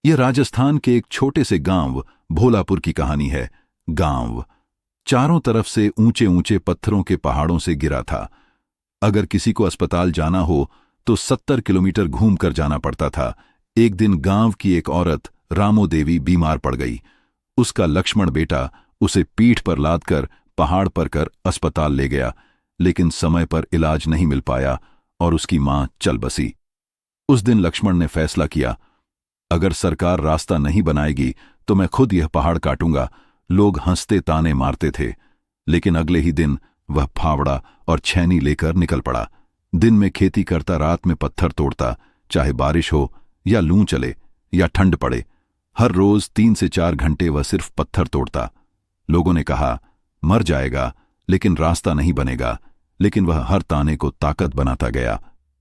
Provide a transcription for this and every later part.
यह राजस्थान के एक छोटे से गांव भोलापुर की कहानी है। गांव चारों तरफ से ऊंचे ऊंचे पत्थरों के पहाड़ों से घिरा था। अगर किसी को अस्पताल जाना हो तो 70 किलोमीटर घूमकर जाना पड़ता था। एक दिन गांव की एक औरत रामो देवी बीमार पड़ गई। उसका लक्ष्मण बेटा उसे पीठ पर लादकर पहाड़ पर कर अस्पताल ले गया, लेकिन समय पर इलाज नहीं मिल पाया और उसकी मां चल बसी। उस दिन लक्ष्मण ने फैसला किया, अगर सरकार रास्ता नहीं बनाएगी तो मैं खुद यह पहाड़ काटूंगा। लोग हंसते ताने मारते थे, लेकिन अगले ही दिन वह फावड़ा और छैनी लेकर निकल पड़ा। दिन में खेती करता, रात में पत्थर तोड़ता, चाहे बारिश हो या लू चले या ठंड पड़े। हर रोज 3 से 4 घंटे वह सिर्फ पत्थर तोड़ता। लोगों ने कहा, मर जाएगा लेकिन रास्ता नहीं बनेगा, लेकिन वह हर ताने को ताकत बनाता गया।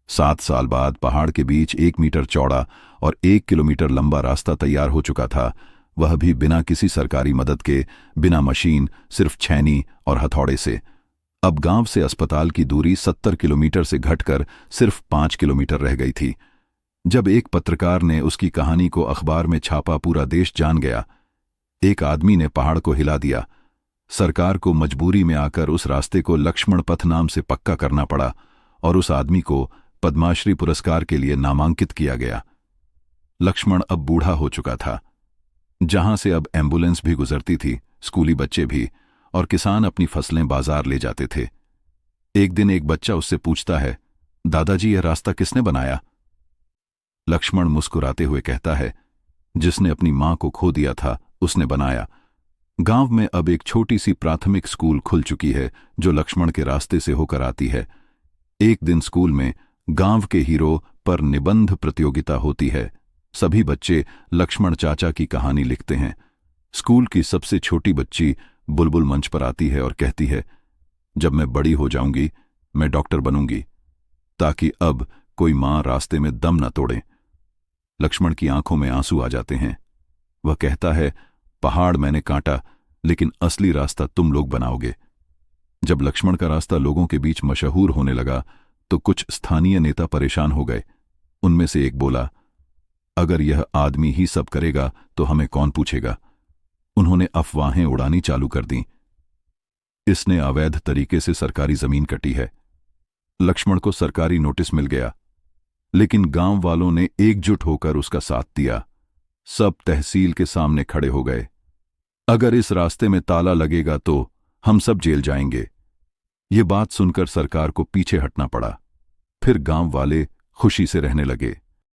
7 साल बाद पहाड़ के बीच 1 मीटर चौड़ा और 1 किलोमीटर लंबा रास्ता तैयार हो चुका था, वह भी बिना किसी सरकारी मदद के, बिना मशीन, सिर्फ छैनी और हथौड़े से। अब गांव से अस्पताल की दूरी 70 किलोमीटर से घटकर सिर्फ 5 किलोमीटर रह गई थी। जब एक पत्रकार ने उसकी कहानी को अखबार में छापा, पूरा देश जान गया। एक आदमी ने पहाड़ को हिला दिया। सरकार को मजबूरी में आकर उस रास्ते को लक्ष्मण पथ नाम से पक्का करना पड़ा और उस आदमी को पद्मश्री पुरस्कार के लिए नामांकित किया गया। लक्ष्मण अब बूढ़ा हो चुका था। जहां से अब एम्बुलेंस भी गुजरती थी, स्कूली बच्चे भी, और किसान अपनी फसलें बाजार ले जाते थे। एक दिन एक बच्चा उससे पूछता है, दादाजी, यह रास्ता किसने बनाया? लक्ष्मण मुस्कुराते हुए कहता है, जिसने अपनी मां को खो दिया था उसने बनाया। गांव में अब एक छोटी सी प्राथमिक स्कूल खुल चुकी है जो लक्ष्मण के रास्ते से होकर आती है। एक दिन स्कूल में गांव के हीरो पर निबंध प्रतियोगिता होती है। सभी बच्चे लक्ष्मण चाचा की कहानी लिखते हैं। स्कूल की सबसे छोटी बच्ची बुलबुल मंच पर आती है और कहती है, जब मैं बड़ी हो जाऊंगी मैं डॉक्टर बनूंगी, ताकि अब कोई मां रास्ते में दम न तोड़े। लक्ष्मण की आंखों में आंसू आ जाते हैं। वह कहता है, पहाड़ मैंने काटा, लेकिन असली रास्ता तुम लोग बनाओगे। जब लक्ष्मण का रास्ता लोगों के बीच मशहूर होने लगा तो कुछ स्थानीय नेता परेशान हो गए। उनमें से एक बोला, अगर यह आदमी ही सब करेगा तो हमें कौन पूछेगा। उन्होंने अफवाहें उड़ानी चालू कर दी। इसने अवैध तरीके से सरकारी जमीन कटी है। लक्ष्मण को सरकारी नोटिस मिल गया, लेकिन गांव वालों ने एकजुट होकर उसका साथ दिया। सब तहसील के सामने खड़े हो गए। अगर इस रास्ते में ताला लगेगा तो हम सब जेल जाएंगे। ये बात सुनकर सरकार को पीछे हटना पड़ा। फिर गांव वाले खुशी से रहने लगे।